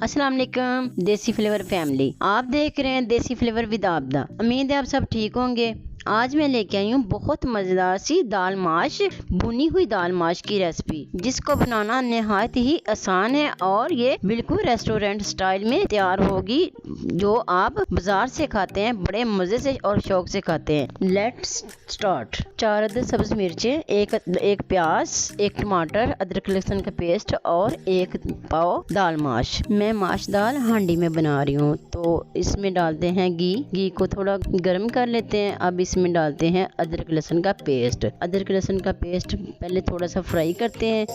अस्सलाम वालेकुम देसी फ्लेवर फैमिली। आप देख रहे हैं देसी फ्लेवर विद आपदा। उम्मीद है आप सब ठीक होंगे। आज मैं लेके आई हूँ बहुत मज़ेदार सी दाल माश, भुनी हुई दाल माश की रेसिपी, जिसको बनाना नहायत ही आसान है और ये बिल्कुल रेस्टोरेंट स्टाइल में तैयार होगी, जो आप बाजार से खाते हैं बड़े मज़े से और शौक से खाते हैं। Let's start. 4 अदद सब्ज मिर्चें, एक प्याज, एक टमाटर, अदरक लहसुन का पेस्ट और 1 पाव दाल माश। मैं माश दाल हांडी में बना रही हूँ, तो इसमें डालते हैं घी को थोड़ा गर्म कर लेते हैं। अब इसमें डालते हैं अदरक लहसुन का पेस्ट। अदरक लहसुन का पेस्ट पहले थोड़ा सा फ्राई करते हैं।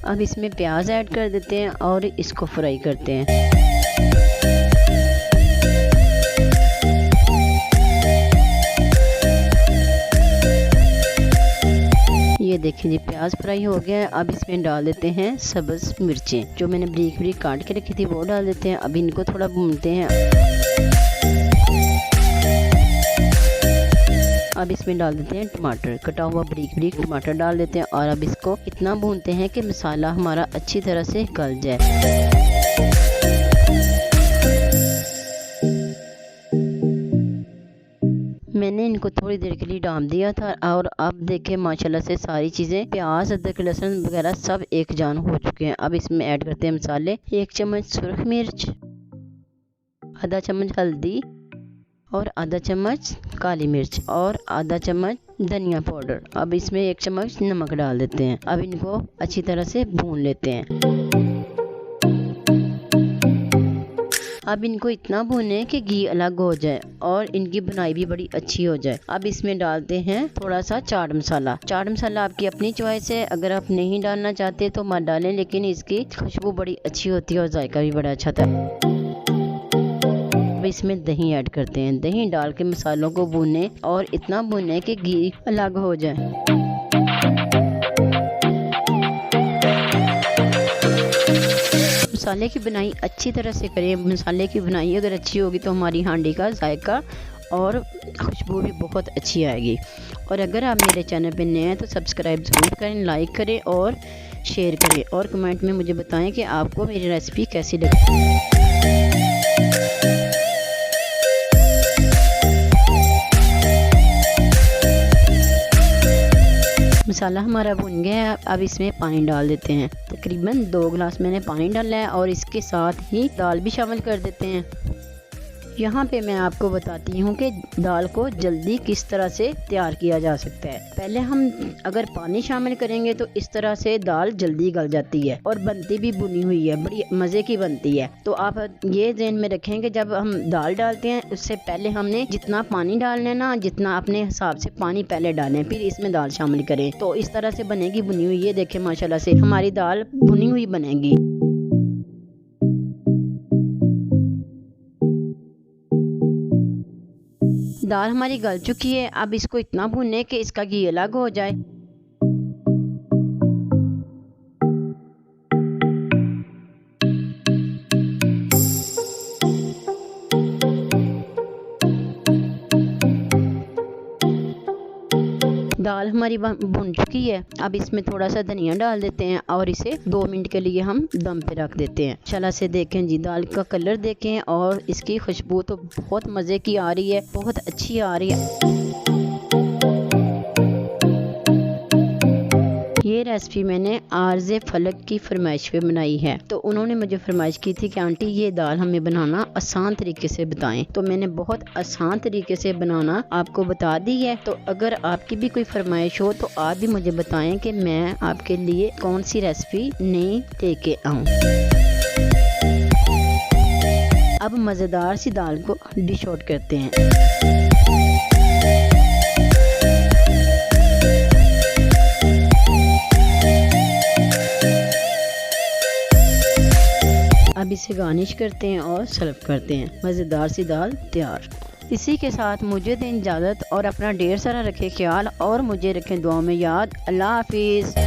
अब इसमें प्याज ऐड कर देते हैं और इसको फ्राई करते हैं। ये देखिए जी, प्याज फ्राई हो गया है। अब इसमें डाल देते हैं सब्ज मिर्चें, जो मैंने बारीक बारीक काट के रखी थी वो डाल देते हैं। अब इनको थोड़ा भूनते हैं। अब इसमें डाल देते हैं टमाटर, कटा हुआ बारीक बारीक टमाटर डाल देते हैं और अब इसको इतना भूनते हैं कि मसाला हमारा अच्छी तरह से गल जाए। मैंने इनको थोड़ी देर के लिए डाल दिया था और अब देखें माशाल्लाह से सारी चीज़ें, प्याज, अदरक, लहसुन वगैरह सब एक जान हो चुके हैं। अब इसमें ऐड करते हैं मसाले। 1 चम्मच सुरख मिर्च, आधा चम्मच हल्दी और आधा चम्मच काली मिर्च और आधा चम्मच धनिया पाउडर। अब इसमें 1 चम्मच नमक डाल देते हैं। अब इनको अच्छी तरह से भून लेते हैं। अब इनको इतना भूनें कि घी अलग हो जाए और इनकी बुनाई भी बड़ी अच्छी हो जाए। अब इसमें डालते हैं थोड़ा सा चाट मसाला। चाट मसाला आपकी अपनी चॉइस है, अगर आप नहीं डालना चाहते तो मत डालें, लेकिन इसकी खुशबू बड़ी अच्छी होती है और जायका भी बड़ा अच्छा था। अब इसमें दही ऐड करते हैं। दही डाल के मसालों को भूनें और इतना भूनें कि घी अलग हो जाए। मसाले की बुनाई अच्छी तरह से करें। मसाले की बुनाई अगर अच्छी होगी तो हमारी हांडी का जायका और खुशबू भी बहुत अच्छी आएगी। और अगर आप मेरे चैनल पे नए हैं तो सब्सक्राइब ज़रूर करें, लाइक करें और शेयर करें और कमेंट में मुझे बताएं कि आपको मेरी रेसिपी कैसी लगी। मसाला हमारा भुन गया है। अब इसमें पानी डाल देते हैं। तकरीबन 2 गिलास मैंने पानी डाला है और इसके साथ ही दाल भी शामिल कर देते हैं। यहाँ पे मैं आपको बताती हूँ कि दाल को जल्दी किस तरह से तैयार किया जा सकता है। पहले हम अगर पानी शामिल करेंगे तो इस तरह से दाल जल्दी गल जाती है और बनती भी भुनी हुई है, बड़ी मज़े की बनती है। तो आप ये ध्यान में रखें कि जब हम दाल डालते हैं उससे पहले हमने जितना पानी डालना है ना, जितना अपने हिसाब से पानी पहले डालें, फिर इसमें दाल शामिल करें, तो इस तरह से बनेगी भुनी हुई। ये देखें माशाल्लाह से हमारी दाल भुनी हुई बनेगी। दाल हमारी गल चुकी है। अब इसको इतना भूनें कि इसका घी अलग हो जाए। दाल हमारी भुन चुकी है। अब इसमें थोड़ा सा धनिया डाल देते हैं और इसे 2 मिनट के लिए हम दम पे रख देते हैं। चला से देखें जी, दाल का कलर देखें और इसकी खुशबू तो बहुत मज़े की आ रही है, बहुत अच्छी आ रही है। ये रेसिपी मैंने आरज़े फलक की फरमाइश पे बनाई है। तो उन्होंने मुझे फरमाइश की थी कि आंटी ये दाल हमें बनाना आसान तरीके से बताएं, तो मैंने बहुत आसान तरीके से बनाना आपको बता दी है। तो अगर आपकी भी कोई फरमाइश हो तो आप भी मुझे बताएं कि मैं आपके लिए कौन सी रेसिपी नई लेके आऊँ। अब मज़ेदार सी दाल को डिश आउट करते हैं। अब इसे गार्निश करते हैं और सर्व करते हैं। मज़ेदार सी दाल तैयार। इसी के साथ मुझे दें इजाज़त और अपना ढेर सारा रखें ख्याल और मुझे रखें दुआ में याद। अल्लाह हाफिज़।